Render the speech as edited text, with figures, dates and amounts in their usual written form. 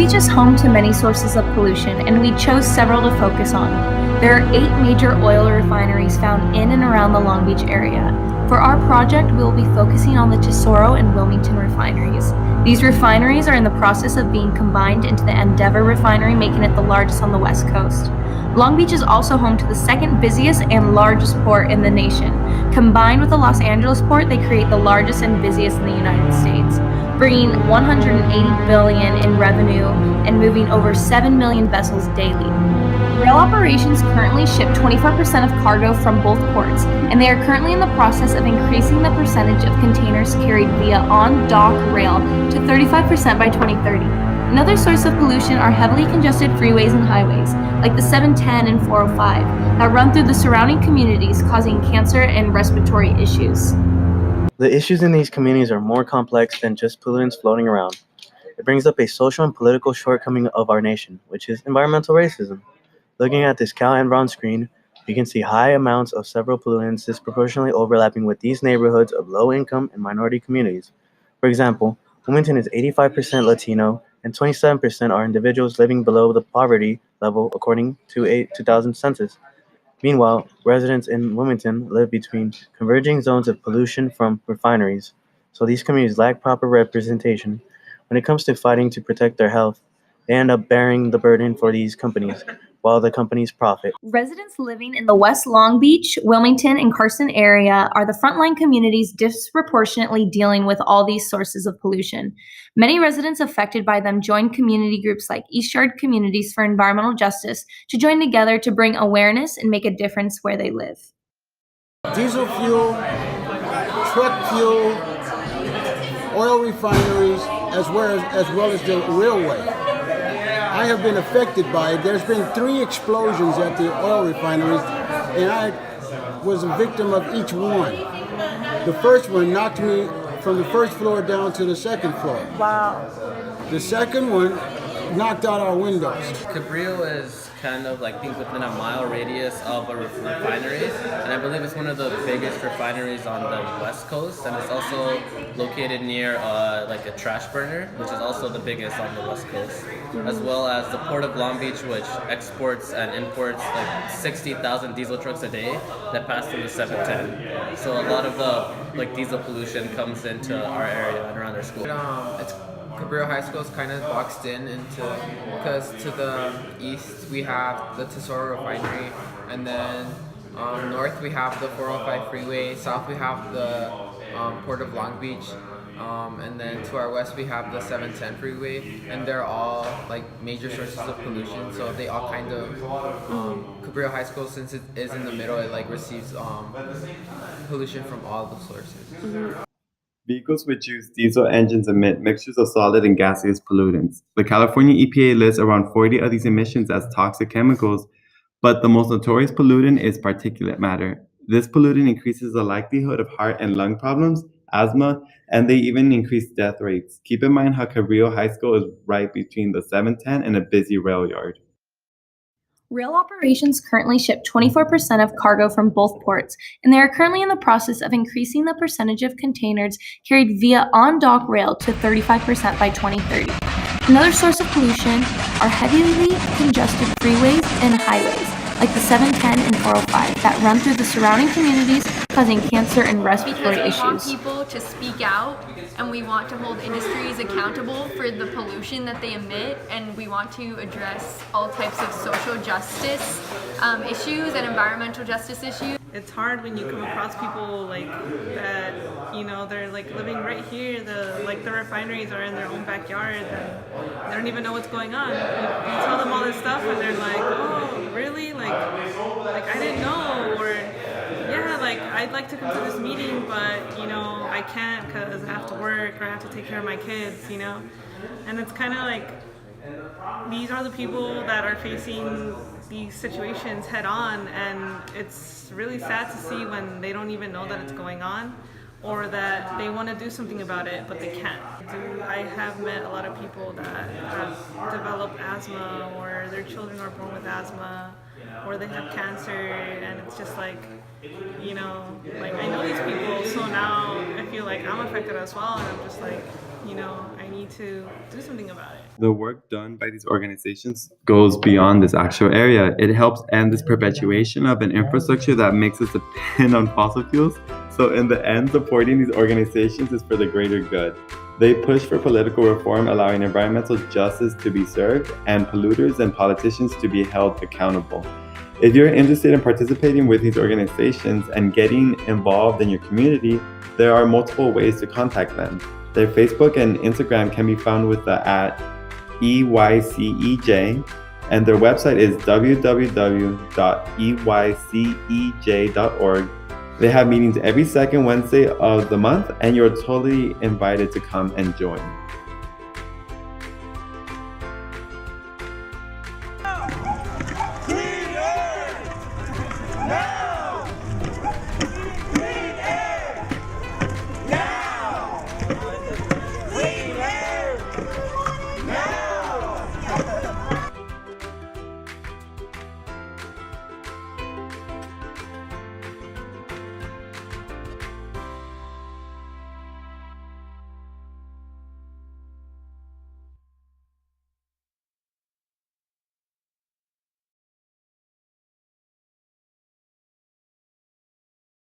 Beach is home to many sources of pollution, and we chose several to focus on. There are 8 major oil refineries found in and around the Long Beach area. For our project, we will be focusing on the Tesoro and Wilmington refineries. These refineries are in the process of being combined into the Endeavor refinery, making it the largest on the West Coast. Long Beach is also home to the second busiest and largest port in the nation. Combined with the Los Angeles port, they create the largest and busiest in the United States, bringing $180 billion in revenue and moving over 7 million vessels daily. Rail operations currently ship 24% of cargo from both ports, and they are currently in the process of increasing the percentage of containers carried via on-dock rail to 35% by 2030. Another source of pollution are heavily congested freeways and highways, like the 710 and 405, that run through the surrounding communities, causing cancer and respiratory issues. The issues in these communities are more complex than just pollutants floating around. It brings up a social and political shortcoming of our nation, which is environmental racism. Looking at this Cal and Brown screen, you can see high amounts of several pollutants disproportionately overlapping with these neighborhoods of low-income and minority communities. For example, Wilmington is 85% Latino, and 27% are individuals living below the poverty level according to a 2000 census. Meanwhile, residents in Wilmington live between converging zones of pollution from refineries, so these communities lack proper representation. When it comes to fighting to protect their health, they end up bearing the burden for these companies, while the companies profit. Residents living in the West Long Beach, Wilmington, and Carson area are the frontline communities disproportionately dealing with all these sources of pollution. Many residents affected by them join community groups like East Yard Communities for Environmental Justice to join together to bring awareness and make a difference where they live. Diesel fuel, truck fuel, oil refineries, as well as the railway. I have been affected by it. There's been 3 explosions at the oil refineries, and I was a victim of each one. The first one knocked me from the first floor down to the second floor. Wow. The second one knocked out our windows. Cabrillo is kind of like think within a mile radius of a refinery, and I believe it's one of the biggest refineries on the West Coast, and it's also located near like a trash burner, which is also the biggest on the West Coast, as well as the Port of Long Beach, which exports and imports like 60,000 diesel trucks a day that pass through the 710. So a lot of the like diesel pollution comes into our area and around our school. It's Cabrillo High School is kind of boxed in because to the east we have the Tesoro refinery, and then north we have the 405 freeway, south we have the Port of Long Beach, and then to our west we have the 710 freeway, and they're all like major sources of pollution. So they all kind of Cabrillo High School, since it is in the middle, it like receives pollution from all the sources. Vehicles which use diesel engines emit mixtures of solid and gaseous pollutants. The California EPA lists around 40 of these emissions as toxic chemicals, but the most notorious pollutant is particulate matter. This pollutant increases the likelihood of heart and lung problems, asthma, and they even increase death rates. Keep in mind how Cabrillo High School is right between the 710 and a busy rail yard. Rail operations currently ship 24% of cargo from both ports, and they are currently in the process of increasing the percentage of containers carried via on-dock rail to 35% by 2030. Another source of pollution are heavily congested freeways and highways, like the 710 and 405, that run through the surrounding communities, causing cancer and respiratory issues. We want people to speak out, and we want to hold industries accountable for the pollution that they emit, and we want to address all types of social justice issues and environmental justice issues. It's hard when you come across people like that, you know, they're like living right here, the refineries are in their own backyard, and they don't even know what's going on. You tell them all this stuff and they're like, oh, really? Like I didn't know, or yeah, like I'd like to come to this meeting, but you know, I can't because I have to work or I have to take care of my kids, you know? And it's kind of like, these are the people that are facing these situations head on, and it's really sad to see when they don't even know that it's going on, or that they want to do something about it but they can't. I have met a lot of people that have developed asthma, or their children are born with asthma, or they have cancer, and it's just like, you know, like I know these people, so now I feel like I'm affected as well, and I'm just like, you know, I need to do something about it. The work done by these organizations goes beyond this actual area. It helps end this perpetuation of an infrastructure that makes us depend on fossil fuels. So in the end, supporting these organizations is for the greater good. They push for political reform, allowing environmental justice to be served and polluters and politicians to be held accountable. If you're interested in participating with these organizations and getting involved in your community, there are multiple ways to contact them. Their Facebook and Instagram can be found with the @EYCEJ, and their website is www.eycej.org. They have meetings every second Wednesday of the month, and you're totally invited to come and join. Now!